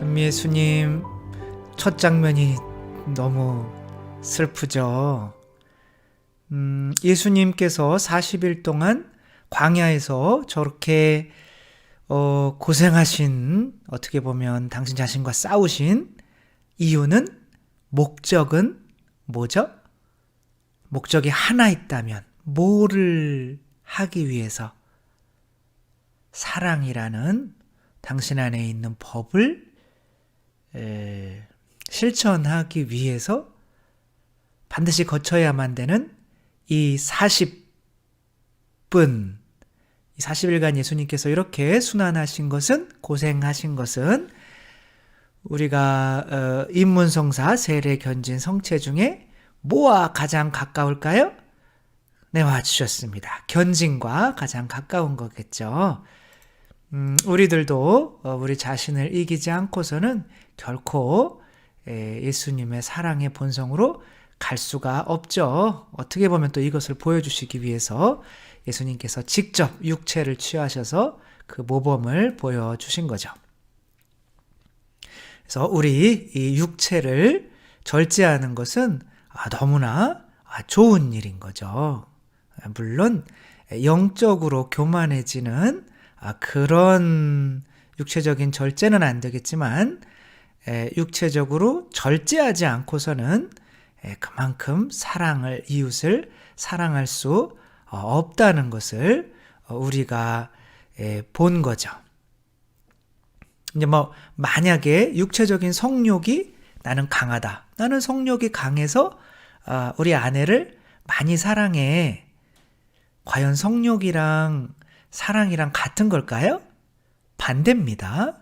전미예수님 첫 장면이 너무 슬프죠. 예수님께서 40일 동안 광야에서 저렇게 고생하신, 어떻게 보면 당신 자신과 싸우신 이유는, 목적은 뭐죠? 목적이 하나 있다면 뭐를 하기 위해서? 사랑이라는 당신 안에 있는 법을 실천하기 위해서 반드시 거쳐야만 되는 이 40분, 이 40일간 예수님께서 이렇게 순환하신 것은, 고생하신 것은 우리가 인문성사, 세례, 견진, 성체 중에 뭐와 가장 가까울까요? 네, 맞추셨습니다. 견진과 가장 가까운 거겠죠. 우리들도 우리 자신을 이기지 않고서는 결코 예수님의 사랑의 본성으로 갈 수가 없죠. 어떻게 보면 또 이것을 보여주시기 위해서 예수님께서 직접 육체를 취하셔서 그 모범을 보여주신 거죠. 그래서 우리 이 육체를 절제하는 것은 너무나 좋은 일인 거죠. 물론 영적으로 교만해지는 그런 육체적인 절제는 안 되겠지만, 육체적으로 절제하지 않고서는 그만큼 이웃을 사랑할 수 없다는 것을 우리가 본 거죠. 이제 만약에 육체적인 성욕이 나는 강하다, 나는 성욕이 강해서 우리 아내를 많이 사랑해. 과연 성욕이랑 사랑이랑 같은 걸까요? 반대입니다.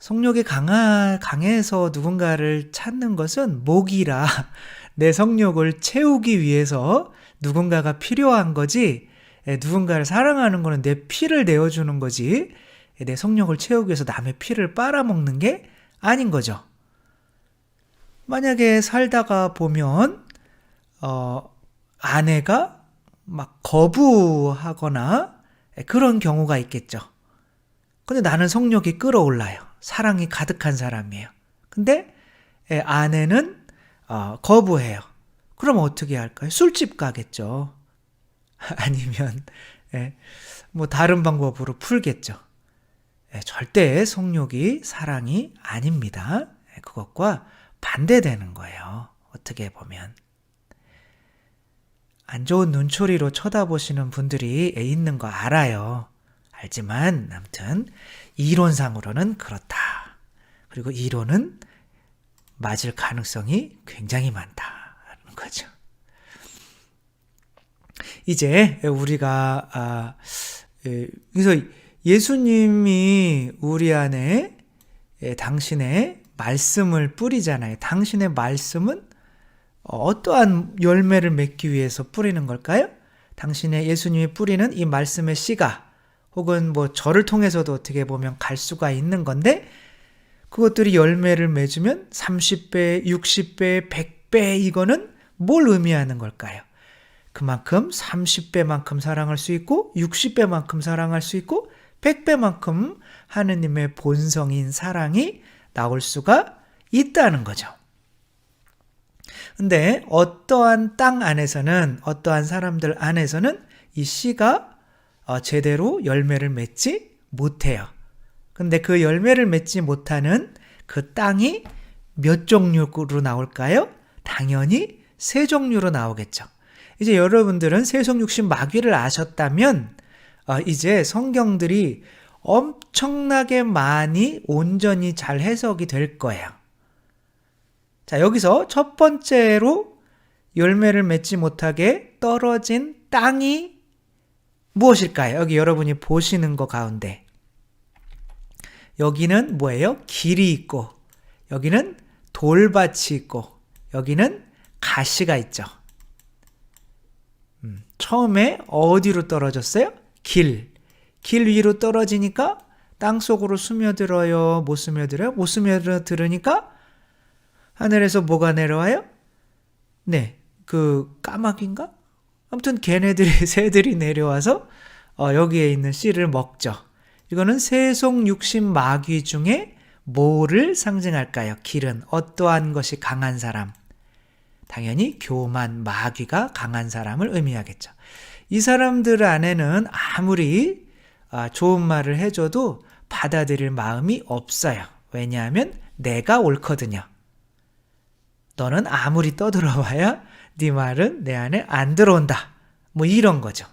성욕이 강해서 누군가를 찾는 것은 목이라 내 성욕을 채우기 위해서 누군가가 필요한 거지, 누군가를 사랑하는 거는 내 피를 내어주는 거지, 내 성욕을 채우기 위해서 남의 피를 빨아먹는 게 아닌 거죠. 만약에 살다가 보면 아내가 막 거부하거나 그런 경우가 있겠죠. 근데 나는 성욕이 끌어올라요. 사랑이 가득한 사람이에요. 근데 아내는 거부해요. 그럼 어떻게 할까요? 술집 가겠죠. 아니면 다른 방법으로 풀겠죠. 절대 성욕이 사랑이 아닙니다. 그것과 반대되는 거예요. 어떻게 보면. 안 좋은 눈초리로 쳐다보시는 분들이 있는 거 알아요. 알지만 아무튼 이론상으로는 그렇다. 그리고 이론은 맞을 가능성이 굉장히 많다는 거죠. 이제 우리가 그래서 예수님이 우리 안에 당신의 말씀을 뿌리잖아요. 당신의 말씀은 어떠한 열매를 맺기 위해서 뿌리는 걸까요? 당신의 예수님이 뿌리는 이 말씀의 씨가, 혹은 저를 통해서도 어떻게 보면 갈 수가 있는 건데, 그것들이 열매를 맺으면 30배, 60배, 100배, 이거는 뭘 의미하는 걸까요? 그만큼 30배만큼 사랑할 수 있고, 60배만큼 사랑할 수 있고, 100배만큼 하느님의 본성인 사랑이 나올 수가 있다는 거죠. 근데 어떠한 땅 안에서는, 어떠한 사람들 안에서는 이 씨가 제대로 열매를 맺지 못해요. 근데 그 열매를 맺지 못하는 그 땅이 몇 종류로 나올까요? 당연히 세 종류로 나오겠죠. 이제 여러분들은 세속육신 마귀를 아셨다면 이제 성경들이 엄청나게 많이 온전히 잘 해석이 될 거예요. 자, 여기서 첫 번째로 열매를 맺지 못하게 떨어진 땅이 무엇일까요? 여기 여러분이 보시는 거 가운데 여기는 뭐예요? 길이 있고, 여기는 돌밭이 있고, 여기는 가시가 있죠. 처음에 어디로 떨어졌어요? 길 위로 떨어지니까 땅속으로 스며들어요? 못 스며들어요? 못 스며들으니까 하늘에서 뭐가 내려와요? 네, 그 까마귀인가? 아무튼 새들이 내려와서 여기에 있는 씨를 먹죠. 이거는 세속 육신 마귀 중에 뭐를 상징할까요? 길은 어떠한 것이 강한 사람? 당연히 교만, 마귀가 강한 사람을 의미하겠죠. 이 사람들 안에는 아무리 좋은 말을 해줘도 받아들일 마음이 없어요. 왜냐하면 내가 옳거든요. 너는 아무리 떠들어봐야 네 말은 내 안에 안 들어온다. 뭐 이런 거죠.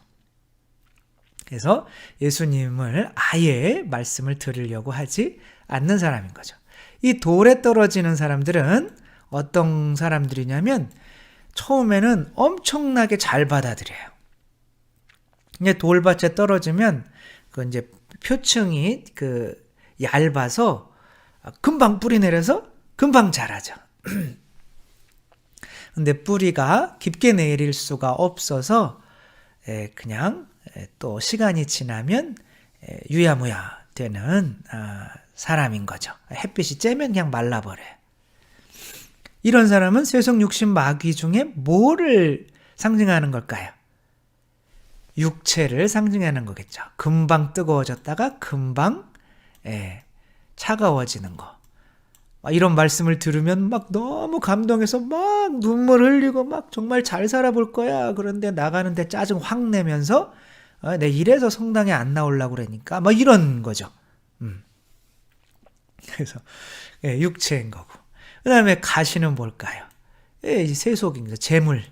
그래서 예수님을 아예 말씀을 들으려고 하지 않는 사람인 거죠. 이 돌에 떨어지는 사람들은 어떤 사람들이냐면 처음에는 엄청나게 잘 받아들여요. 이제 돌밭에 떨어지면 그 이제 표층이 얇아서 금방 뿌리 내려서 금방 자라죠. 근데 뿌리가 깊게 내릴 수가 없어서 그냥 또 시간이 지나면 유야무야 되는 사람인 거죠. 햇빛이 쬐면 그냥 말라버려요. 이런 사람은 세속 육신 마귀 중에 뭐를 상징하는 걸까요? 육체를 상징하는 거겠죠. 금방 뜨거워졌다가 금방 차가워지는 거. 이런 말씀을 들으면 막 너무 감동해서 막 눈물 흘리고 막 정말 잘 살아볼 거야. 그런데 나가는데 짜증 확 내면서 내 이래서 성당에 안 나오려고 그러니까 막 이런 거죠. 그래서 육체인 거고. 그 다음에 가시는 뭘까요? 세속인 거죠. 재물.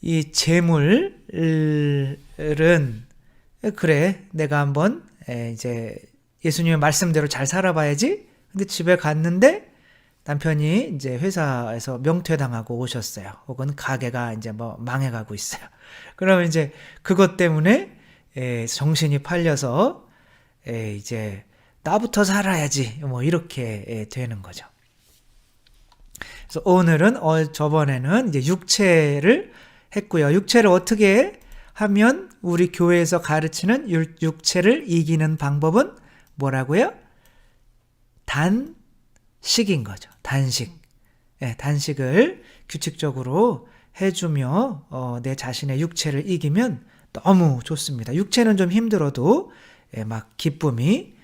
이 재물은 그래 내가 한번 이제 예수님의 말씀대로 잘 살아봐야지. 근데 집에 갔는데 남편이 이제 회사에서 명퇴당하고 오셨어요. 혹은 가게가 이제 뭐 망해가고 있어요. 그러면 이제 그것 때문에 정신이 팔려서 이제 나부터 살아야지 뭐 이렇게 되는 거죠. 그래서 오늘은 저번에는 이제 육체를 했고요. 육체를 어떻게 하면 우리 교회에서 가르치는 육체를 이기는 방법은 뭐라고요? 단식인 거죠. 단식을 규칙적으로 해주며 내 자신의 육체를 이기면 너무 좋습니다. 육체는 좀 힘들어도 막 기쁨이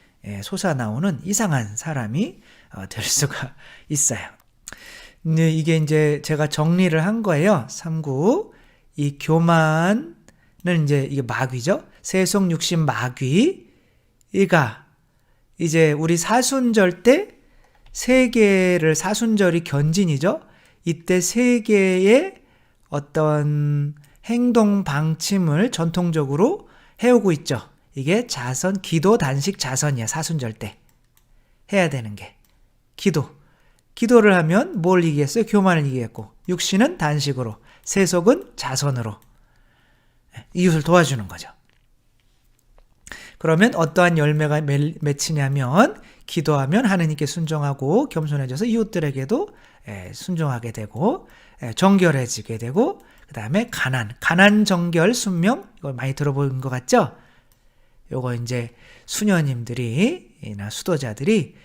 솟아나오는 이상한 사람이 될 수가 있어요. 근데 이게 이제 제가 정리를 한 거예요. 3구. 이 교만은 이제 이게 마귀죠. 세속 육신 마귀가 이제 우리 사순절 때 세계를 사순절이 견진이죠. 이때 세계의 어떤 행동 방침을 전통적으로 해오고 있죠. 이게 자선, 기도, 단식, 자선이야. 사순절 때 해야 되는 게 기도를 하면 뭘 이기겠어요? 교만을 이기겠고, 육신은 단식으로, 세속은 자선으로 이웃을 도와주는 거죠. 그러면 어떠한 열매가 맺히냐면 기도하면 하느님께 순종하고 겸손해져서 이웃들에게도 순종하게 되고 정결해지게 되고, 그 다음에 가난 정결 순명, 이걸 많이 들어본 것 같죠? 요거 이제 수녀님들이나 수도자들이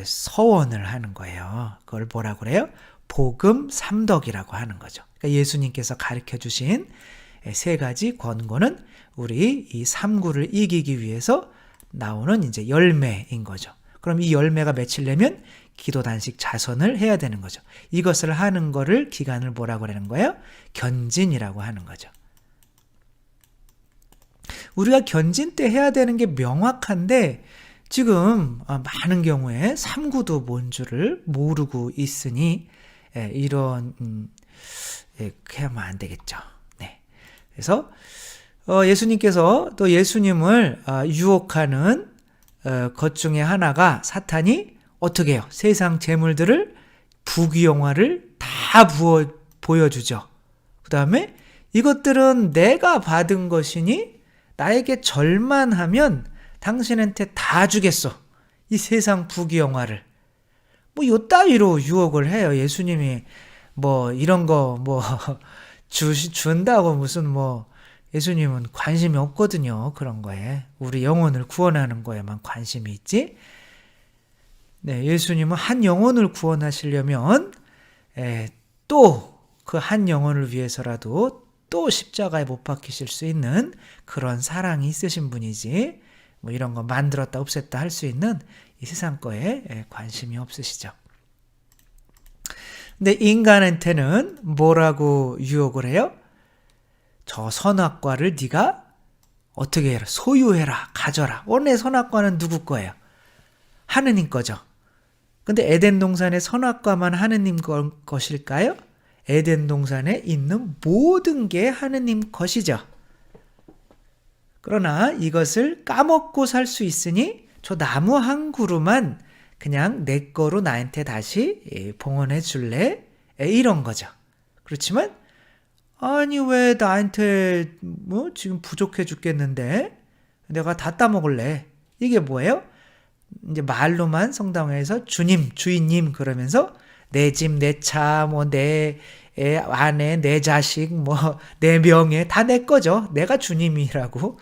서원을 하는 거예요. 그걸 뭐라고 그래요? 복음 삼덕이라고 하는 거죠. 그러니까 예수님께서 가르쳐 주신 세 가지 권고는 우리 이 삼구를 이기기 위해서 나오는 이제 열매인 거죠. 그럼 이 열매가 맺히려면 기도, 단식, 자선을 해야 되는 거죠. 이것을 하는 거를 기간을 뭐라고 하는 거예요? 견진이라고 하는 거죠. 우리가 견진 때 해야 되는 게 명확한데 지금 많은 경우에 삼구도 뭔 줄을 모르고 있으니 이런 해야만 안 되겠죠. 네. 그래서 예수님께서 또 예수님을 유혹하는 것 중에 하나가 사탄이 어떻게 해요? 세상 재물들을 부귀영화를 다 보여주죠. 그 다음에 이것들은 내가 받은 것이니 나에게 절만하면 당신한테 다 주겠어. 이 세상 부귀영화를. 뭐 요 따위로 유혹을 해요. 예수님이 뭐 이런 거 뭐 준다고 무슨 뭐 예수님은 관심이 없거든요. 그런 거에. 우리 영혼을 구원하는 거에만 관심이 있지. 네, 예수님은 한 영혼을 구원하시려면 또 그 한 영혼을 위해서라도 또 십자가에 못 박히실 수 있는 그런 사랑이 있으신 분이지, 뭐 이런 거 만들었다 없앴다 할 수 있는 이 세상 거에 관심이 없으시죠. 근데 인간한테는 뭐라고 유혹을 해요? 저 선악과를 네가 어떻게 해라? 소유해라, 가져라. 원래 선악과는 누구 거예요? 하느님 거죠. 근데 에덴 동산의 선악과만 하느님 것일까요? 에덴 동산에 있는 모든 게 하느님 것이죠. 그러나 이것을 까먹고 살 수 있으니 저 나무 한 그루만 그냥 내 거로 나한테 다시 봉헌해 줄래? 이런 거죠. 그렇지만 아니 왜 나한테 뭐 지금 부족해 죽겠는데 내가 다 따먹을래. 이게 뭐예요? 이제 말로만 성당에서 주님, 주인님 그러면서 내 집, 내 차, 뭐 내 아내, 내 자식, 뭐 내 명예 다 내 거죠. 내가 주님이라고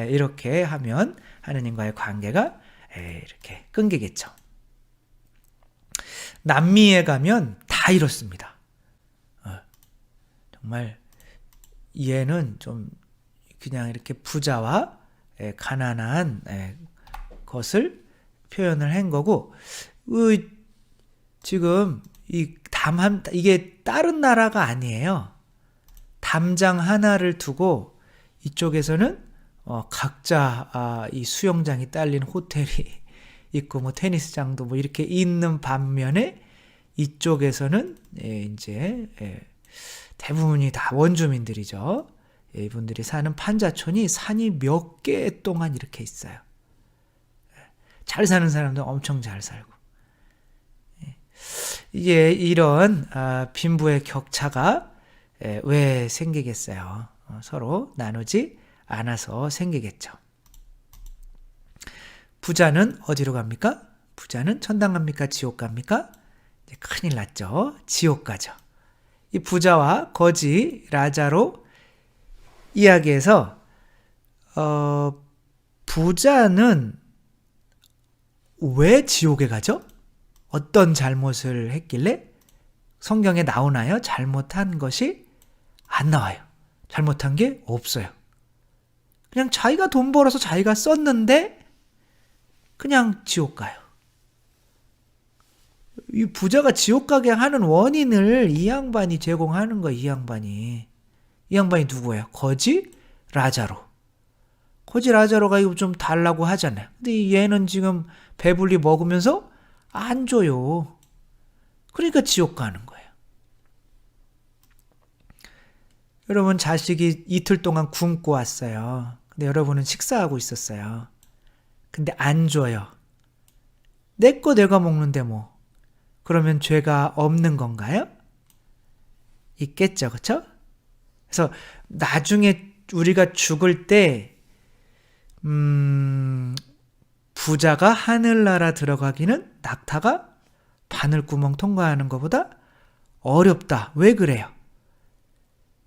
이렇게 하면 하느님과의 관계가 이렇게 끊기겠죠. 남미에 가면 다 이렇습니다. 정말 얘는 좀 그냥 이렇게 부자와 가난한 것을 표현을 한 거고, 지금 이게 다른 나라가 아니에요. 담장 하나를 두고 이쪽에서는 각자 이 수영장이 딸린 호텔이 있고 뭐 테니스장도 뭐 이렇게 있는 반면에 이쪽에서는 이제 대부분이 다 원주민들이죠. 이분들이 사는 판자촌이 산이 몇 개 동안 이렇게 있어요. 잘 사는 사람들 엄청 잘 살고. 이게 이런 빈부의 격차가 왜 생기겠어요? 서로 나누지 않아서 생기겠죠. 부자는 어디로 갑니까? 부자는 천당 갑니까? 지옥 갑니까? 큰일 났죠. 지옥 가죠. 이 부자와 거지 라자로 이야기에서 부자는 왜 지옥에 가죠? 어떤 잘못을 했길래? 성경에 나오나요? 잘못한 것이 안 나와요. 잘못한 게 없어요. 그냥 자기가 돈 벌어서 자기가 썼는데 그냥 지옥 가요. 이 부자가 지옥 가게 하는 원인을 이 양반이 제공하는 거예요. 이 양반이 누구예요? 거지 라자로. 거지 라자로가 이거 좀 달라고 하잖아요. 근데 얘는 지금 배불리 먹으면서 안 줘요. 그러니까 지옥 가는 거예요. 여러분 자식이 이틀 동안 굶고 왔어요. 근데 여러분은 식사하고 있었어요. 근데 안 줘요. 내 거 내가 먹는데 뭐. 그러면 죄가 없는 건가요? 있겠죠. 그렇죠? 그래서 나중에 우리가 죽을 때 부자가 하늘나라 들어가기는 낙타가 바늘구멍 통과하는 것보다 어렵다. 왜 그래요?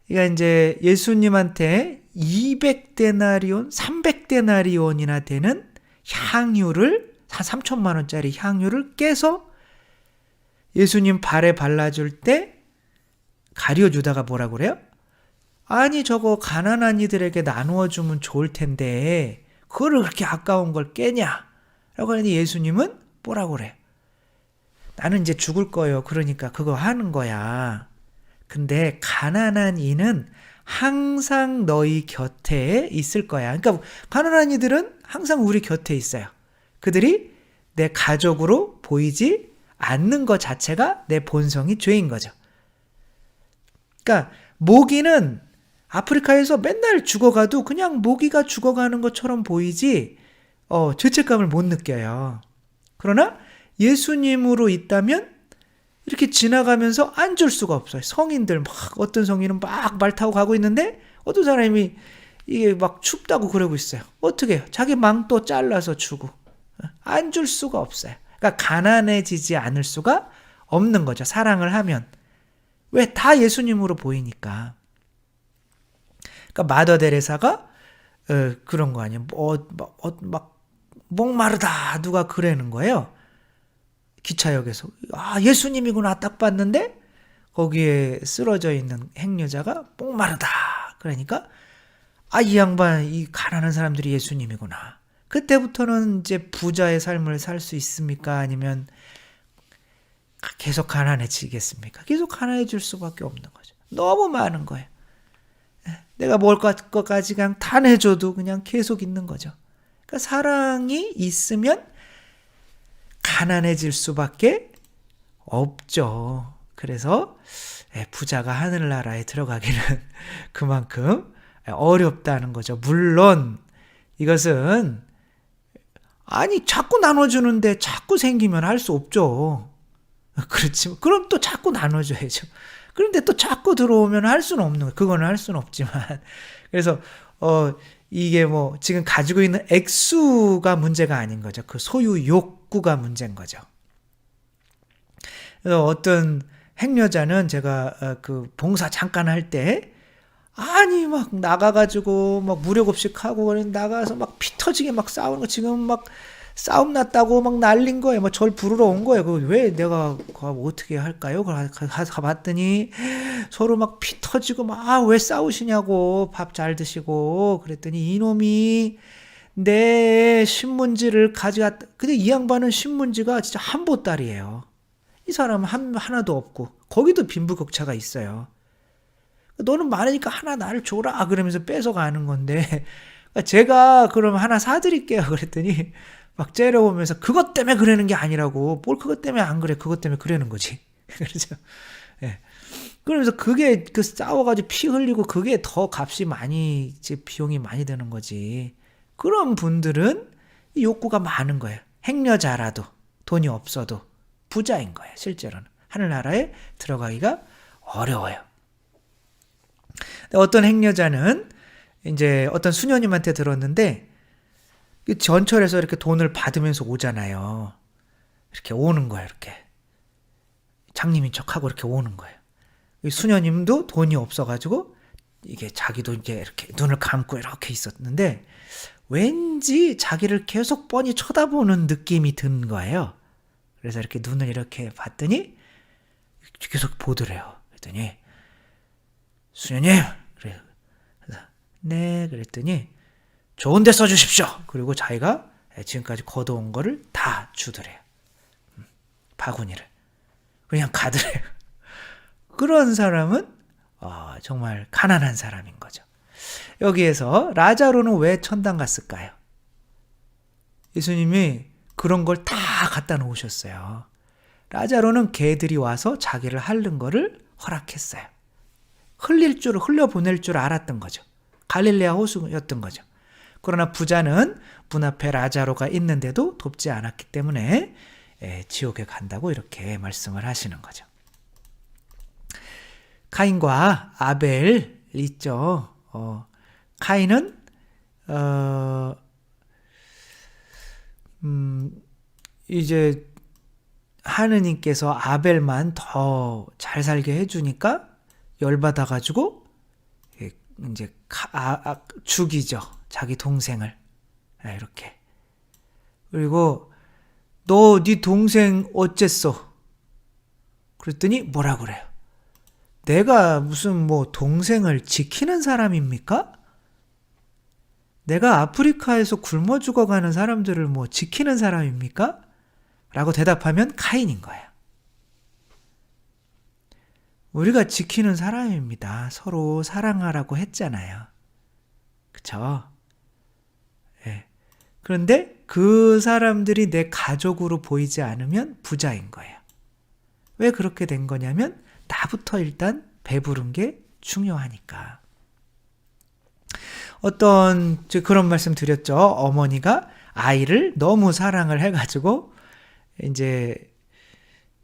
그러니까 이제 예수님한테 200데나리온, 300데나리온이나 되는 향유를 한 3천만 원짜리 향유를 깨서 예수님 발에 발라줄 때 가룟유다가 뭐라고 그래요? 아니 저거 가난한 이들에게 나누어 주면 좋을 텐데 그거를 그렇게 아까운 걸 깨냐? 라고 하니 예수님은 뭐라고 그래? 나는 이제 죽을 거예요. 그러니까 그거 하는 거야. 근데 가난한 이는 항상 너희 곁에 있을 거야. 그러니까 가난한 이들은 항상 우리 곁에 있어요. 그들이 내 가족으로 보이지 않는 것 자체가 내 본성이 죄인 거죠. 그러니까 모기는 아프리카에서 맨날 죽어가도 그냥 모기가 죽어가는 것처럼 보이지 죄책감을 못 느껴요. 그러나 예수님으로 있다면 이렇게 지나가면서 안 줄 수가 없어요. 성인들 어떤 성인은 막 말 타고 가고 있는데 어떤 사람이 이게 막 춥다고 그러고 있어요. 어떻게 해요? 자기 망토 잘라서 주고 안 줄 수가 없어요. 그러니까 가난해지지 않을 수가 없는 거죠. 사랑을 하면. 왜? 다 예수님으로 보이니까. 그러니까 마더 데레사가 그런 거 아니에요. 막 목마르다 누가 그러는 거예요. 기차역에서 예수님이구나 딱 봤는데 거기에 쓰러져 있는 행여자가 목마르다. 그러니까 이 양반 이 가난한 사람들이 예수님이구나. 그때부터는 이제 부자의 삶을 살 수 있습니까? 아니면 계속 가난해지겠습니까? 계속 가난해질 수밖에 없는 거죠. 너무 많은 거예요. 내가 먹을 것까지 그냥 다 내줘도 그냥 계속 있는 거죠. 그러니까 사랑이 있으면 가난해질 수밖에 없죠. 그래서 부자가 하늘나라에 들어가기는 그만큼 어렵다는 거죠. 물론 이것은 아니 자꾸 나눠주는데 자꾸 생기면 할 수 없죠. 그렇지. 그럼 또 자꾸 나눠줘야죠. 그런데 또 자꾸 들어오면 할 수는 없는 거예요. 그거는 할 수는 없지만. 그래서 이게 뭐 지금 가지고 있는 액수가 문제가 아닌 거죠. 그 소유 욕구가 문제인 거죠. 그래서 어떤 행여자는 제가 그 봉사 잠깐 할 때 아니 막 나가가지고 막 무력 없이 하고 나가서 막 피 터지게 막 싸우는 거 지금 막 싸움 났다고 막 날린 거예요. 뭐 절 부르러 온 거예요. 그 왜 내가 어떻게 할까요? 가봤더니 서로 막 피 터지고 막 왜 싸우시냐고 밥 잘 드시고 그랬더니 이놈이 내 신문지를 가져갔다. 근데 이 양반은 신문지가 진짜 한 보따리예요. 이 사람은 하나도 없고 거기도 빈부격차가 있어요. 너는 많으니까 하나 나를 줘라 그러면서 뺏어가는 건데 제가 그럼 하나 사드릴게요 그랬더니 막 째려보면서 그것 때문에 그러는 게 아니라고. 뭘 그것 때문에 안 그래. 그것 때문에 그러는 거지. 그렇죠. 예. 그러면서 그게 그 싸워가지고 피 흘리고 그게 더 값이 많이 비용이 많이 드는 거지. 그런 분들은 욕구가 많은 거예요. 행여자라도 돈이 없어도 부자인 거예요. 실제로는 하늘나라에 들어가기가 어려워요. 어떤 행여자는 이제 어떤 수녀님한테 들었는데 전철에서 이렇게 돈을 받으면서 오잖아요. 이렇게 오는 거예요. 이렇게 장님인 척하고 이렇게 오는 거예요. 수녀님도 돈이 없어가지고 이게 자기도 이제 이렇게 눈을 감고 이렇게 있었는데 왠지 자기를 계속 뻔히 쳐다보는 느낌이 든 거예요. 그래서 이렇게 눈을 이렇게 봤더니 계속 보더래요. 그랬더니 수녀님 그래요. 그래서 네 그랬더니 좋은 데 써주십시오. 그리고 자기가 지금까지 걷어온 거를 다 주더래요. 바구니를. 그냥 가더래요. 그런 사람은 정말 가난한 사람인 거죠. 여기에서 라자로는 왜 천당 갔을까요? 예수님이 그런 걸 다 갖다 놓으셨어요. 라자로는 개들이 와서 자기를 핥는 거를 허락했어요. 흘려보낼 줄 알았던 거죠. 갈릴레아 호수였던 거죠. 그러나 부자는 문 앞에 라자로가 있는데도 돕지 않았기 때문에 지옥에 간다고 이렇게 말씀을 하시는 거죠. 카인과 아벨 있죠. 카인은 이제 하느님께서 아벨만 더 잘 살게 해주니까 열받아가지고 이제 죽이죠. 자기 동생을 이렇게. 그리고 너 네 동생 어쨌어? 그랬더니 뭐라 그래요? 내가 무슨 뭐 동생을 지키는 사람입니까? 내가 아프리카에서 굶어 죽어가는 사람들을 뭐 지키는 사람입니까? 라고 대답하면 카인인 거예요. 우리가 지키는 사람입니다. 서로 사랑하라고 했잖아요. 그쵸? 예. 그런데 그 사람들이 내 가족으로 보이지 않으면 부자인 거예요. 왜 그렇게 된 거냐면 나부터 일단 배부른 게 중요하니까. 그런 말씀 드렸죠. 어머니가 아이를 너무 사랑을 해가지고 이제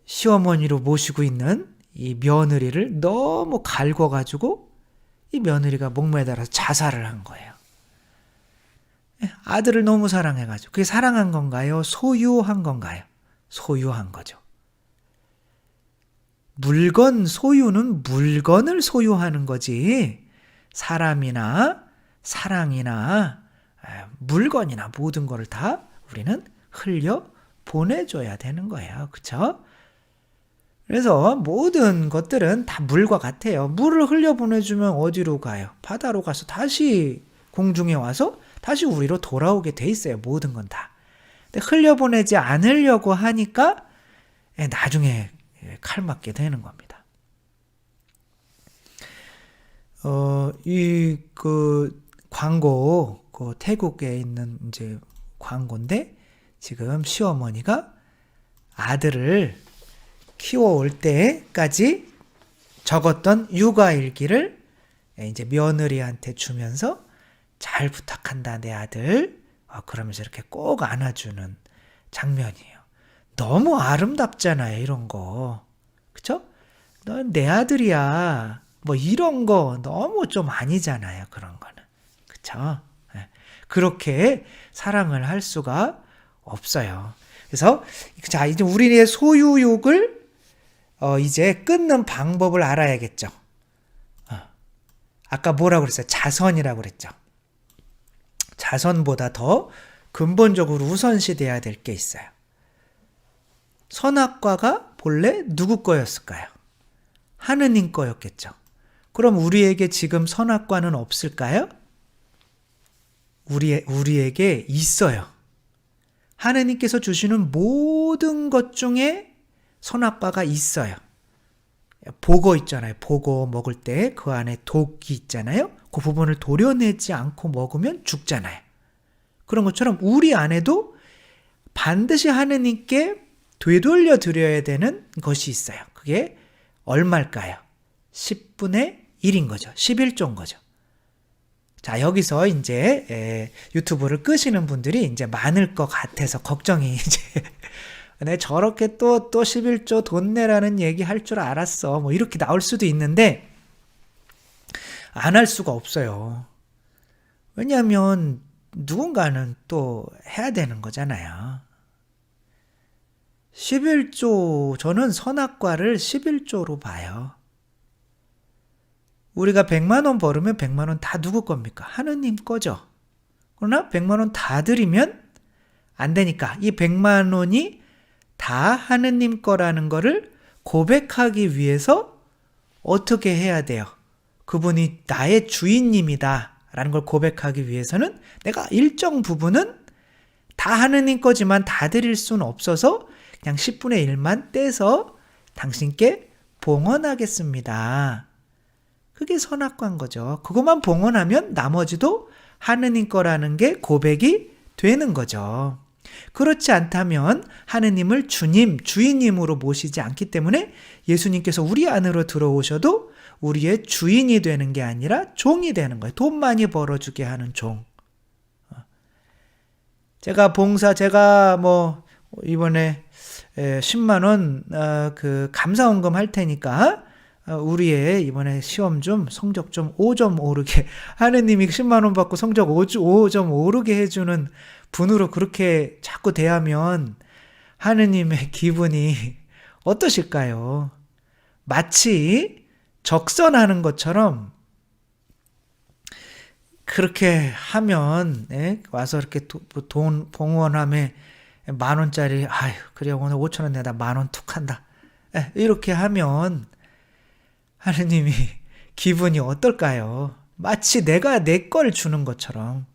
시어머니로 모시고 있는 이 며느리를 너무 갈궈가지고 이 며느리가 목매달아서 자살을 한 거예요. 아들을 너무 사랑해가지고. 그게 사랑한 건가요? 소유한 건가요? 소유한 거죠. 소유는 물건을 소유하는 거지 사람이나 사랑이나 물건이나 모든 거를 다 우리는 흘려 보내줘야 되는 거예요. 그쵸? 그래서 모든 것들은 다 물과 같아요. 물을 흘려 보내주면 어디로 가요? 바다로 가서 다시 공중에 와서 다시 우리로 돌아오게 돼 있어요. 모든 건 다. 근데 흘려보내지 않으려고 하니까 나중에 칼 맞게 되는 겁니다. 광고, 태국에 있는 이제 광고인데, 지금 시어머니가 아들을 키워올 때까지 적었던 육아일기를 이제 며느리한테 주면서 잘 부탁한다, 내 아들. 그러면서 이렇게 꼭 안아주는 장면이에요. 너무 아름답잖아요, 이런 거. 그쵸? 넌 내 아들이야. 뭐 이런 거 너무 좀 아니잖아요, 그런 거는. 그쵸? 그렇게 사랑을 할 수가 없어요. 그래서 자, 이제 우리의 소유욕을 이제 끊는 방법을 알아야겠죠. 아까 뭐라고 그랬어요? 자선이라고 그랬죠. 자선보다 더 근본적으로 우선시돼야 될 게 있어요. 선악과가 본래 누구 거였을까요? 하느님 거였겠죠. 그럼 우리에게 지금 선악과는 없을까요? 우리에게 있어요. 하느님께서 주시는 모든 것 중에 선악과가 있어요. 보고 있잖아요. 보고 먹을 때 그 안에 독이 있잖아요. 그 부분을 도려내지 않고 먹으면 죽잖아요. 그런 것처럼 우리 안에도 반드시 하느님께 되돌려 드려야 되는 것이 있어요. 그게 얼마일까요? 10분의 1인 거죠. 11조인 거죠. 자, 여기서 이제 유튜브를 끄시는 분들이 이제 많을 것 같아서 걱정이 이제 네, 저렇게 또 11조 돈 내라는 얘기 할 줄 알았어. 뭐 이렇게 나올 수도 있는데 안 할 수가 없어요. 왜냐하면 누군가는 또 해야 되는 거잖아요. 11조, 저는 선악과를 11조로 봐요. 우리가 100만 원 벌으면 100만 원 다 누구 겁니까? 하느님 거죠. 그러나 100만 원 다 드리면 안 되니까 이 100만 원이 다 하느님 거라는 거를 고백하기 위해서 어떻게 해야 돼요? 그분이 나의 주인님이다 라는 걸 고백하기 위해서는 내가 일정 부분은 다 하느님 거지만 다 드릴 수는 없어서 그냥 10분의 1만 떼서 당신께 봉헌하겠습니다. 그게 선악과인 거죠. 그것만 봉헌하면 나머지도 하느님 거라는 게 고백이 되는 거죠. 그렇지 않다면 하느님을 주님, 주인님으로 모시지 않기 때문에 예수님께서 우리 안으로 들어오셔도 우리의 주인이 되는 게 아니라 종이 되는 거예요. 돈 많이 벌어주게 하는 종. 제가 뭐 이번에 10만 원 그 감사원금 할 테니까 우리의 이번에 시험 좀 성적 좀 5점 오르게, 하느님이 10만 원 받고 성적 5점 오르게 해주는 분으로 그렇게 자꾸 대하면 하느님의 기분이 어떠실까요? 마치 적선하는 것처럼 그렇게 하면 와서 이렇게 돈 봉헌함에 10,000원짜리 아유 그래 오늘 5,000원 내다 10,000원 툭 한다. 이렇게 하면 하느님이 기분이 어떨까요? 마치 내가 내 걸 주는 것처럼.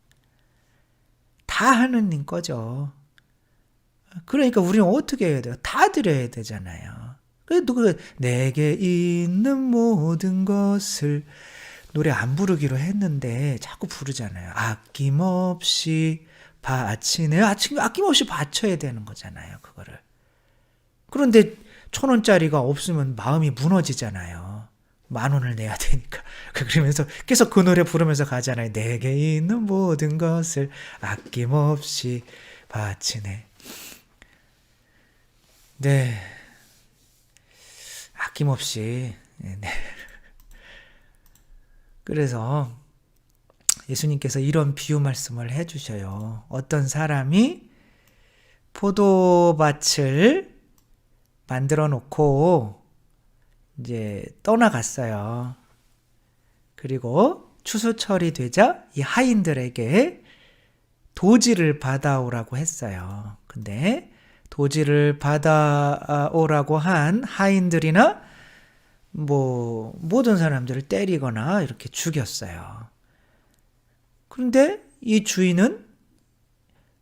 다 하느님 거죠. 그러니까 우리는 어떻게 해야 돼요? 다 드려야 되잖아요. 그래도 내게 있는 모든 것을 노래 안 부르기로 했는데 자꾸 부르잖아요. 아낌없이 바치네. 아낌없이 바쳐야 되는 거잖아요. 그거를. 그런데 1,000원짜리가 없으면 마음이 무너지잖아요. 10,000원을 내야 되니까. 그러면서 계속 그 노래 부르면서 가잖아요. 내게 있는 모든 것을 아낌없이 바치네. 네. 아낌없이. 네. 그래서 예수님께서 이런 비유 말씀을 해주셔요. 어떤 사람이 포도밭을 만들어 놓고 이제 떠나갔어요. 그리고 추수철이 되자 이 하인들에게 도지를 받아오라고 했어요. 근데 도지를 받아오라고 한 하인들이나 뭐 모든 사람들을 때리거나 이렇게 죽였어요. 그런데 이 주인은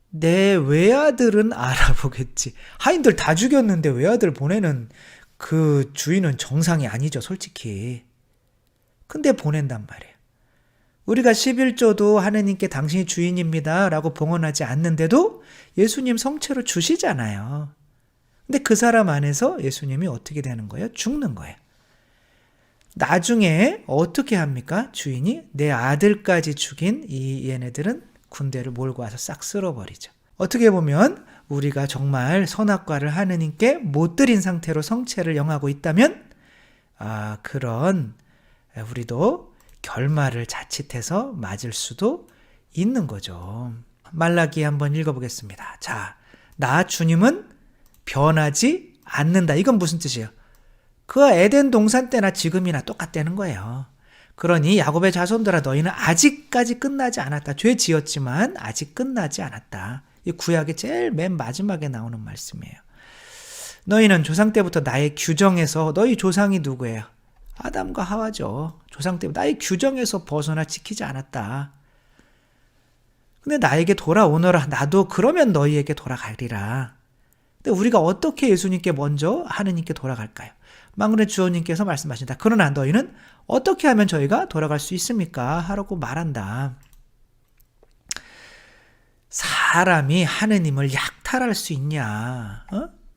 내 외아들은 알아보겠지. 하인들 다 죽였는데 외아들 보내는 그 주인은 정상이 아니죠, 솔직히. 근데 보낸단 말이에요. 우리가 11조도 하느님께 당신이 주인입니다 라고 봉헌하지 않는데도 예수님 성체로 주시잖아요. 근데 그 사람 안에서 예수님이 어떻게 되는 거예요? 죽는 거예요. 나중에 어떻게 합니까? 주인이 내 아들까지 죽인 이 얘네들은 군대를 몰고 와서 싹 쓸어버리죠. 어떻게 보면 우리가 정말 선악과를 하느님께 못 드린 상태로 성체를 영하고 있다면 그런 우리도 결말을 자칫해서 맞을 수도 있는 거죠. 말라기 한번 읽어보겠습니다. 자, 나 주님은 변하지 않는다. 이건 무슨 뜻이에요? 그 에덴 동산 때나 지금이나 똑같다는 거예요. 그러니 야곱의 자손들아 너희는 아직까지 끝나지 않았다. 죄 지었지만 아직 끝나지 않았다. 이 구약의 제일 맨 마지막에 나오는 말씀이에요. 너희는 조상 때부터 나의 규정에서, 너희 조상이 누구예요? 아담과 하와죠. 조상 때부터 나의 규정에서 벗어나 지키지 않았다. 근데 나에게 돌아오너라. 나도 그러면 너희에게 돌아가리라. 근데 우리가 어떻게 예수님께 먼저 하느님께 돌아갈까요? 망군의 주어님께서 말씀하신다. 그러나 너희는 어떻게 하면 저희가 돌아갈 수 있습니까? 하라고 말한다. 사람이 하느님을 약탈할 수 있냐?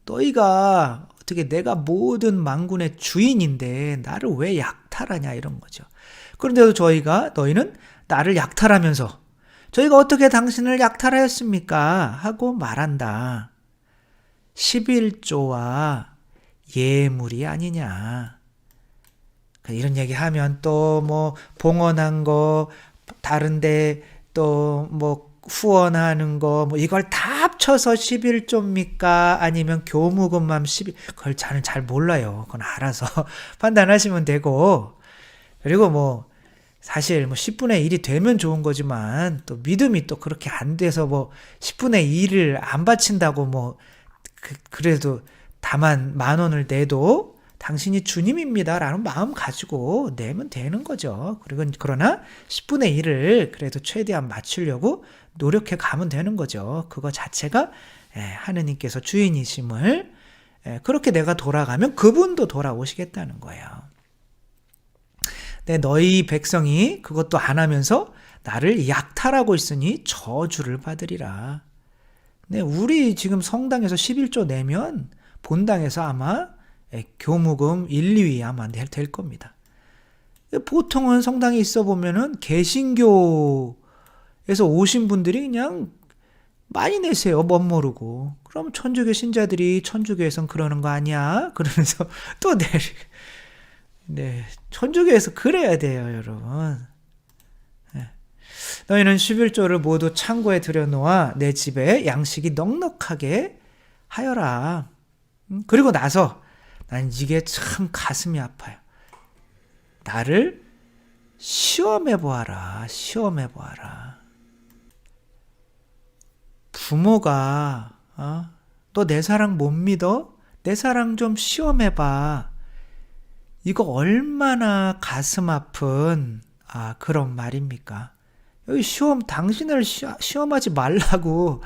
너희가 어떻게, 내가 모든 만군의 주인인데 나를 왜 약탈하냐, 이런 거죠. 그런데도 너희는 나를 약탈하면서 저희가 어떻게 당신을 약탈하였습니까? 하고 말한다. 11조와 예물이 아니냐. 이런 얘기하면 또 뭐 봉헌한 거, 다른데 또 뭐 후원하는 거, 뭐 이걸 다 합쳐서 11조입니까? 아니면 교무금만 11, 그걸 저는 잘 몰라요. 그건 알아서 판단하시면 되고, 그리고 뭐 사실 뭐 10분의 1이 되면 좋은 거지만 또 믿음이 또 그렇게 안 돼서 뭐 10분의 1을 안 바친다고 뭐 그래도 다만 10,000원을 내도 당신이 주님입니다 라는 마음 가지고 내면 되는 거죠. 그러나 10분의 1을 그래도 최대한 맞추려고 노력해 가면 되는 거죠. 그거 자체가 하느님께서 주인이심을, 그렇게 내가 돌아가면 그분도 돌아오시겠다는 거예요. 네, 너희 백성이 그것도 안 하면서 나를 약탈하고 있으니 저주를 받으리라. 네, 우리 지금 성당에서 11조 내면 본당에서 아마 교무금 1, 2위 아마 될 겁니다. 보통은 성당에 있어 보면은 개신교에서 오신 분들이 그냥 많이 내세요. 멋 모르고. 그럼 천주교 신자들이 천주교에선 그러는 거 아니야? 그러면서 또 네, 천주교에서 그래야 돼요, 여러분. 네. 너희는 11조를 모두 창고에 들여놓아 내 집에 양식이 넉넉하게 하여라. 그리고 나서 난 이게 참 가슴이 아파요. 나를 시험해 보아라. 시험해 보아라. 부모가 너 내 사랑 못 믿어? 내 사랑 좀 시험해 봐. 이거 얼마나 가슴 아픈 그런 말입니까? 여기 당신을 시험하지 말라고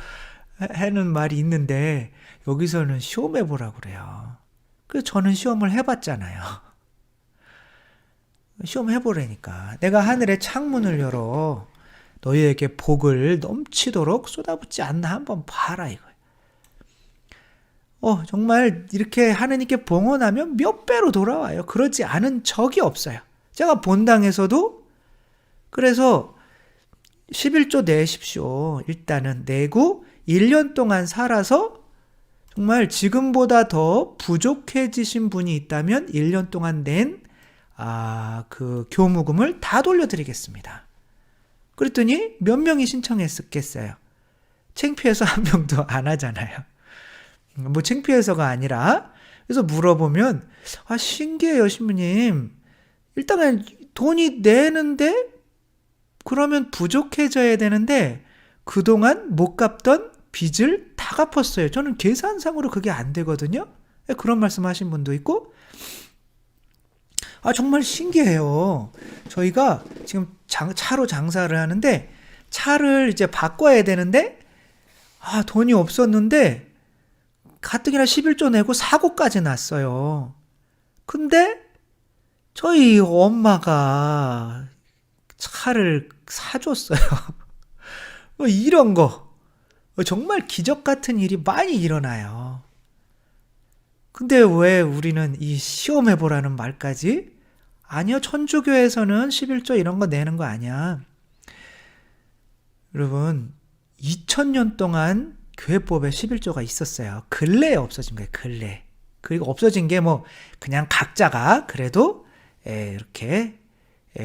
하는 말이 있는데 여기서는 시험해 보라고 그래요. 그래서 저는 시험을 해봤잖아요. 시험해보라니까. 내가 하늘의 창문을 열어 너희에게 복을 넘치도록 쏟아붓지 않나 한번 봐라, 이거예요. 정말 이렇게 하느님께 봉헌하면 몇 배로 돌아와요. 그러지 않은 적이 없어요. 제가 본당에서도 그래서 11조 내십시오. 일단은 내고 1년 동안 살아서 정말 지금보다 더 부족해지신 분이 있다면 1년 동안 낸 그 교무금을 다 돌려드리겠습니다. 그랬더니 몇 명이 신청했겠어요? 창피해서 한 명도 안 하잖아요. 뭐 창피해서가 아니라, 그래서 물어보면 신기해요, 신부님. 일단은 돈이 내는데 그러면 부족해져야 되는데 그동안 못 갚던 빚을 다 갚았어요. 저는 계산상으로 그게 안 되거든요. 그런 말씀하신 분도 있고, 정말 신기해요. 저희가 지금 차로 장사를 하는데 차를 이제 바꿔야 되는데 돈이 없었는데 가뜩이나 11조 내고 사고까지 났어요. 근데 저희 엄마가 차를 사줬어요. 뭐 이런 거 정말 기적 같은 일이 많이 일어나요. 근데 왜 우리는 이 시험해보라는 말까지? 아니요, 천주교에서는 11조 이런 거 내는 거 아니야. 여러분, 2000년 동안 교회법에 11조가 있었어요. 근래에 없어진 거예요, 근래. 그리고 없어진 게 뭐 그냥 각자가 그래도 이렇게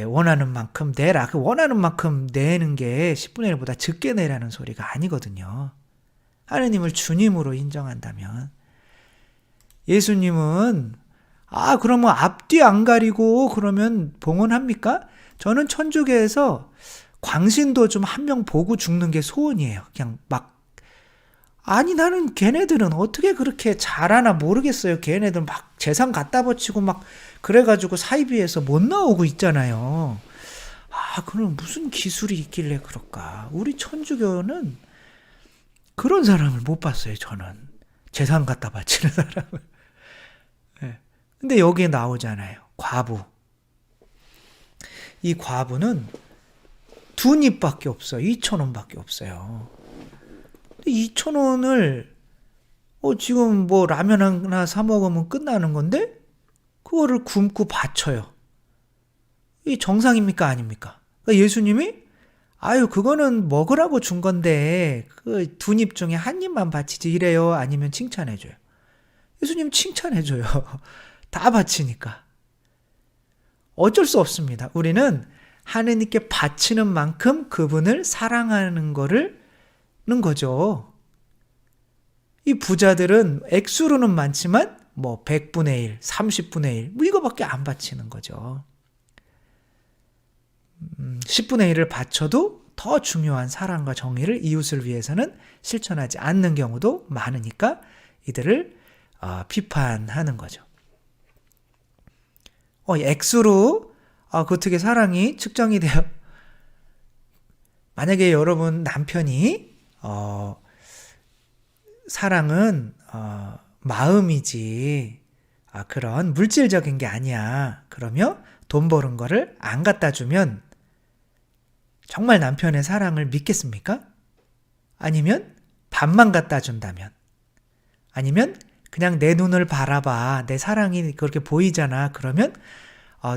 원하는 만큼 내라. 그 원하는 만큼 내는 게 10분의 1보다 적게 내라는 소리가 아니거든요. 하느님을 주님으로 인정한다면. 예수님은 그러면 앞뒤 안 가리고 그러면 봉헌합니까? 저는 천주교에서 광신도 좀 한 명 보고 죽는 게 소원이에요. 그냥 막 나는 걔네들은 어떻게 그렇게 잘하나 모르겠어요. 걔네들 막 재산 갖다 바치고 막 그래가지고 사이비에서 못 나오고 있잖아요. 그럼 무슨 기술이 있길래 그럴까? 우리 천주교는 그런 사람을 못 봤어요. 저는 재산 갖다 바치는 사람을. 근데 여기에 나오잖아요. 과부. 이 과부는 2닙밖에 없어요. 2,000원밖에 없어요. 2,000원을 지금 뭐 라면 하나 사 먹으면 끝나는 건데 그거를 굶고 바쳐요. 이 정상입니까 아닙니까? 그러니까 예수님이 그거는 먹으라고 준 건데 그 2닙 중에 한 입만 바치지 이래요? 아니면 칭찬해줘요? 예수님 칭찬해줘요. 다 바치니까. 어쩔 수 없습니다. 우리는 하느님께 바치는 만큼 그분을 사랑하는 거죠. 이 부자들은 액수로는 많지만 뭐 100분의 1, 30분의 1 뭐 이거밖에 안 바치는 거죠. 10분의 1을 바쳐도 더 중요한 사랑과 정의를 이웃을 위해서는 실천하지 않는 경우도 많으니까 이들을 비판하는 거죠. 액수로 어떻게 사랑이 측정이 돼요? 만약에 여러분 남편이 사랑은 마음이지 그런 물질적인 게 아니야. 그러면 돈 버는 거를 안 갖다 주면 정말 남편의 사랑을 믿겠습니까? 아니면 밥만 갖다 준다면? 아니면 그냥 내 눈을 바라봐. 내 사랑이 그렇게 보이잖아. 그러면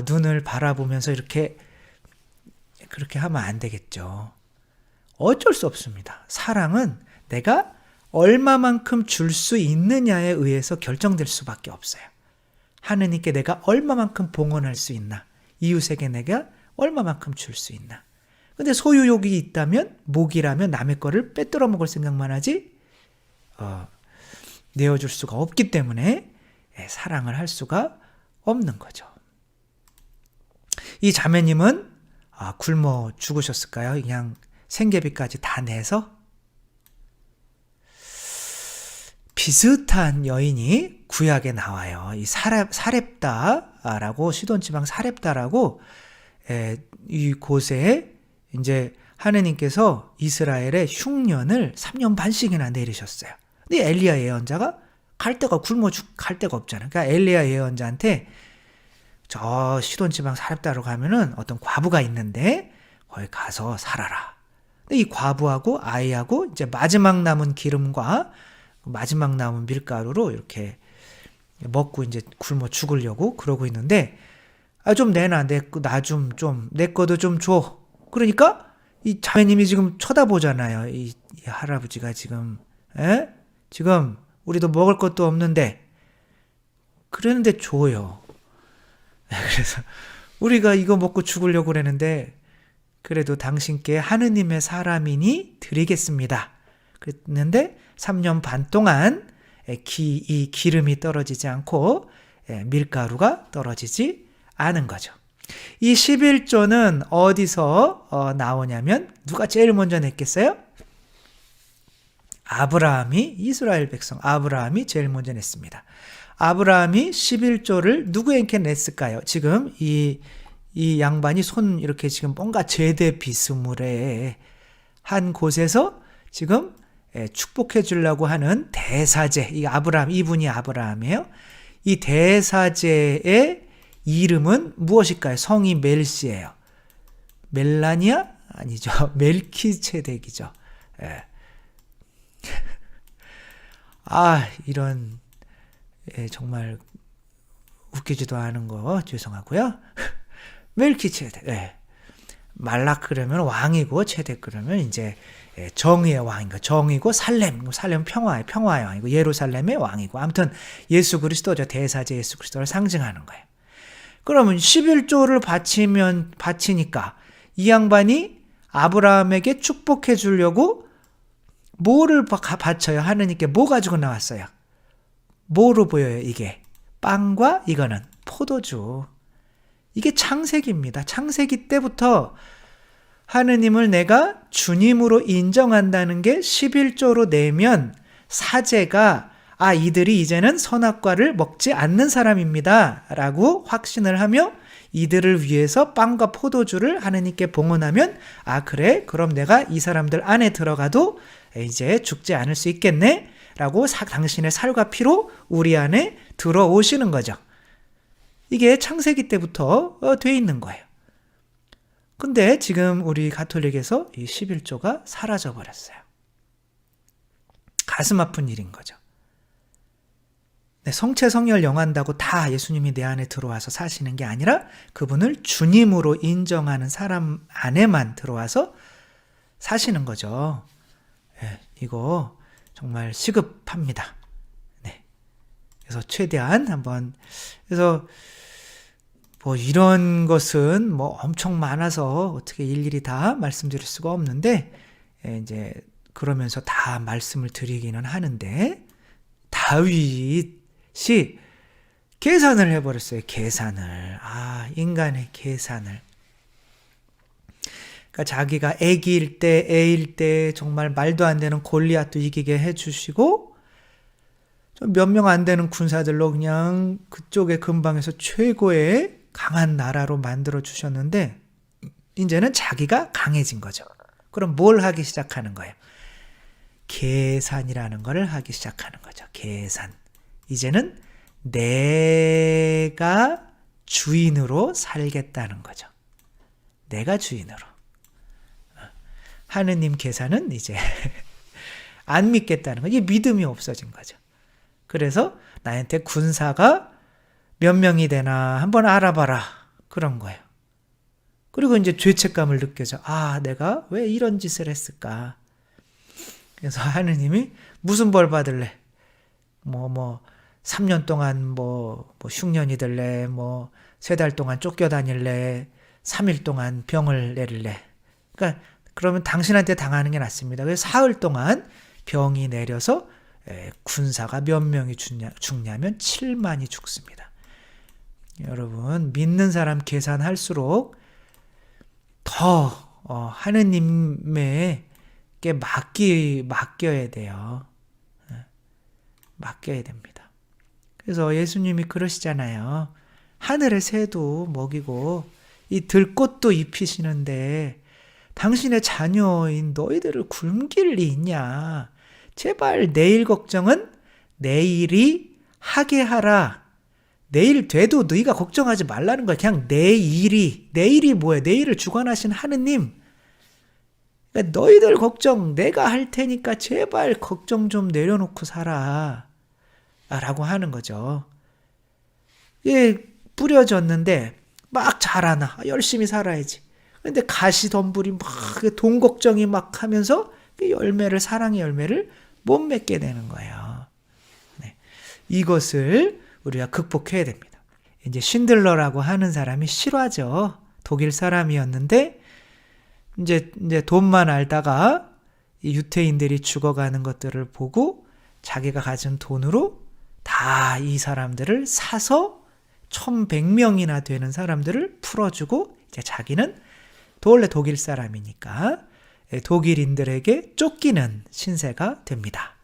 눈을 바라보면서 그렇게 하면 안 되겠죠. 어쩔 수 없습니다. 사랑은 내가 얼마만큼 줄 수 있느냐에 의해서 결정될 수밖에 없어요. 하느님께 내가 얼마만큼 봉헌할 수 있나, 이웃에게 내가 얼마만큼 줄 수 있나. 근데 소유욕이 있다면, 목이라면 남의 거를 빼들어 먹을 생각만 하지 내어줄 수가 없기 때문에 사랑을 할 수가 없는 거죠. 이 자매님은 굶어 죽으셨을까요? 그냥 생계비까지 다 내서? 비슷한 여인이 구약에 나와요. 이 사렙다라고, 시돈지방 사렙다라고 이 곳에 이제 하느님께서 이스라엘의 흉년을 3년 반씩이나 내리셨어요. 근데 엘리야 예언자가 갈 데가 갈 데가 없잖아요. 그러니까 엘리야 예언자한테 저 시돈지방 사렙다로 가면은 어떤 과부가 있는데 거기 가서 살아라. 근데 이 과부하고 아이하고 이제 마지막 남은 기름과 마지막 남은 밀가루로 이렇게 먹고 이제 굶어 죽으려고 그러고 있는데 좀 내놔. 내 거도 좀 줘. 그러니까 이 자매님이 지금 쳐다보잖아요. 이 할아버지가 지금 지금 우리도 먹을 것도 없는데 그랬는데 줘요. 그래서 우리가 이거 먹고 죽으려고 그랬는데 그래도 당신께 하느님의 사람이니 드리겠습니다. 그랬는데 3년 반 동안 이 기름이 떨어지지 않고 밀가루가 떨어지지 않은 거죠. 이 11조는 어디서 나오냐면 누가 제일 먼저 냈겠어요? 아브라함이, 이스라엘 백성 아브라함이 제일 먼저 냈습니다. 아브라함이 11조를 누구에게 냈을까요? 지금 이 양반이 손 이렇게 지금 뭔가 제대 비스무리해 한 곳에서 지금 축복해 주려고 하는 대사제, 이 아브라함, 이분이 아브라함이에요. 이 대사제의 이름은 무엇일까요? 성이 멜시예요. 멜라니아? 아니죠. 멜키ጼ덱이죠. 예. 이런 정말 웃기지도 않은 거 죄송하고요. 멜키ጼ덱. 예. 말락 그러면 왕이고 체덱 그러면 이제 정의의 왕이고 정의고 살렘 평화의 왕이고 예루살렘의 왕이고 아무튼 예수 그리스도죠. 대사제 예수 그리스도를 상징하는 거예요. 그러면 11조를 바치니까 이 양반이 아브라함에게 축복해 주려고 뭐를 바쳐요? 하느님께 뭐 가지고 나왔어요? 뭐로 보여요? 이게 빵과 이거는 포도주. 이게 창세기입니다. 창세기 때부터 하느님을 내가 주님으로 인정한다는 게 11조로 내면 사제가 이들이 이제는 선악과를 먹지 않는 사람입니다 라고 확신을 하며 이들을 위해서 빵과 포도주를 하느님께 봉헌하면 그래 그럼 내가 이 사람들 안에 들어가도 이제 죽지 않을 수 있겠네 라고 당신의 살과 피로 우리 안에 들어오시는 거죠. 이게 창세기 때부터 돼 있는 거예요. 근데 지금 우리 가톨릭에서 이 11조가 사라져 버렸어요. 가슴 아픈 일인 거죠. 성체 성혈 영한다고 다 예수님이 내 안에 들어와서 사시는 게 아니라 그분을 주님으로 인정하는 사람 안에만 들어와서 사시는 거죠. 이거 정말 시급합니다. 그래서 최대한 한번 그래서 이런 것은 엄청 많아서 어떻게 일일이 다 말씀드릴 수가 없는데 이제 그러면서 다 말씀을 드리기는 하는데 다윗이 계산을 해버렸어요. 계산을. 인간의 계산을. 그러니까 자기가 애기일 때 정말 말도 안 되는 골리앗도 이기게 해주시고 몇 명 안 되는 군사들로 그냥 그쪽의 근방에서 최고의 강한 나라로 만들어 주셨는데 이제는 자기가 강해진 거죠. 그럼 뭘 하기 시작하는 거예요? 계산이라는 걸 하기 시작하는 거죠. 계산. 이제는 내가 주인으로 살겠다는 거죠. 내가 주인으로. 하느님 계산은 이제 안 믿겠다는 거죠. 이게 믿음이 없어진 거죠. 그래서 나한테 군사가 몇 명이 되나 한번 알아봐라. 그런 거예요. 그리고 이제 죄책감을 느껴져. 내가 왜 이런 짓을 했을까? 그래서 하느님이 무슨 벌 받을래? 3년 동안 흉년이 들래? 3달 동안 쫓겨다닐래? 3일 동안 병을 내릴래? 그러니까 그러면 당신한테 당하는 게 낫습니다. 그래서 사흘 동안 병이 내려서 군사가 몇 명이 죽냐면 7만이 죽습니다. 여러분 믿는 사람 계산할수록 더 하느님에게 맡겨야 돼요. 맡겨야 됩니다. 그래서 예수님이 그러시잖아요. 하늘의 새도 먹이고 이 들꽃도 입히시는데 당신의 자녀인 너희들을 굶길 리 있냐? 제발 내일 걱정은 내일이 하게 하라. 내일 돼도 너희가 걱정하지 말라는 거야. 그냥 내일이 뭐야? 내일을 주관하신 하느님. 그러니까 너희들 걱정 내가 할 테니까 제발 걱정 좀 내려놓고 살아. 라고 하는 거죠. 뿌려졌는데 막 자라나. 열심히 살아야지. 근데 가시덤불이 막 돈 걱정이 막 하면서 사랑의 열매를 못 맺게 되는 거예요. 이것을 우리가 극복해야 됩니다. 이제 쉰들러라고 하는 사람이 실화죠. 독일 사람이었는데 이제 돈만 알다가 이 유태인들이 죽어가는 것들을 보고 자기가 가진 돈으로 다 이 사람들을 사서 1100명이나 되는 사람들을 풀어주고 이제 자기는 원래 독일 사람이니까 독일인들에게 쫓기는 신세가 됩니다.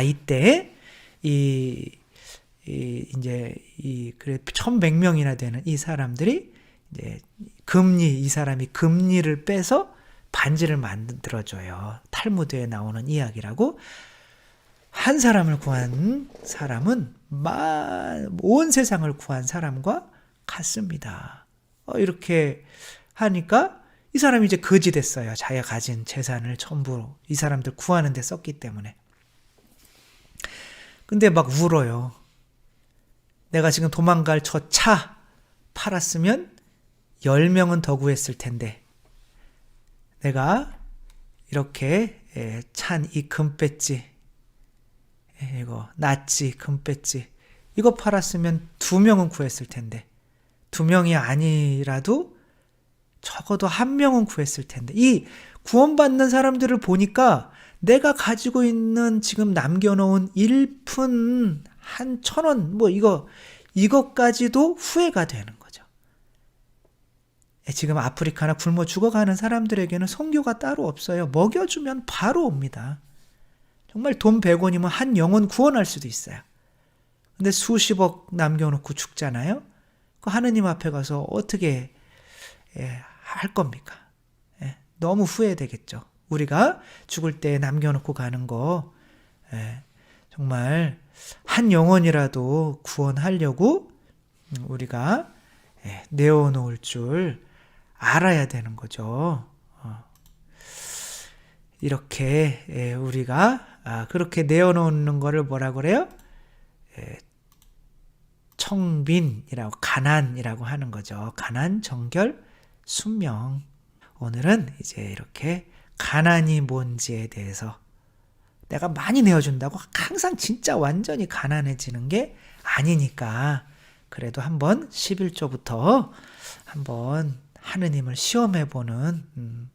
이때 이제 1100명이나 되는 이 사람들이 이제 이 사람이 금리를 빼서 반지를 만들어줘요. 탈무드에 나오는 이야기라고. 한 사람을 구한 사람은 온 세상을 구한 사람과 같습니다. 이렇게 하니까 이 사람이 이제 거지 됐어요. 자기가 가진 재산을 전부 이 사람들 구하는 데 썼기 때문에. 근데 막 울어요. 내가 지금 도망갈 저 차 팔았으면 10명은 더 구했을 텐데 내가 이렇게 찬 이 금배지, 이거 낫지 금배지, 이거 팔았으면 2명은 구했을 텐데 2명이 아니라도 적어도 1명은 구했을 텐데. 이 구원받는 사람들을 보니까 내가 가지고 있는 지금 남겨놓은 1푼 한 1,000원 뭐 이것까지도 후회가 되는 거죠. 지금 아프리카나 굶어 죽어가는 사람들에게는 선교가 따로 없어요. 먹여주면 바로 옵니다. 정말 돈 100원이면 한 영혼 구원할 수도 있어요. 근데 수십억 남겨놓고 죽잖아요. 그 하느님 앞에 가서 어떻게 할 겁니까? 너무 후회되겠죠. 우리가 죽을 때 남겨놓고 가는 거 정말 한 영혼이라도 구원하려고 우리가 내어놓을 줄 알아야 되는 거죠. 이렇게 우리가 그렇게 내어놓는 거를 뭐라 그래요? 청빈이라고, 가난이라고 하는 거죠. 가난, 정결, 순명. 오늘은 이제 이렇게 가난이 뭔지에 대해서, 내가 많이 내어준다고 항상 진짜 완전히 가난해지는 게 아니니까 그래도 한번 11조부터 한번 하느님을 시험해보는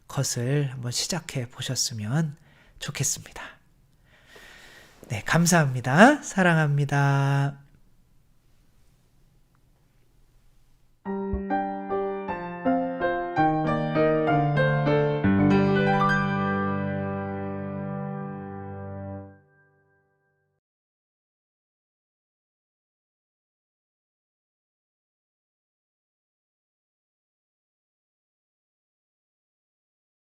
것을 한번 시작해 보셨으면 좋겠습니다. 네, 감사합니다. 사랑합니다.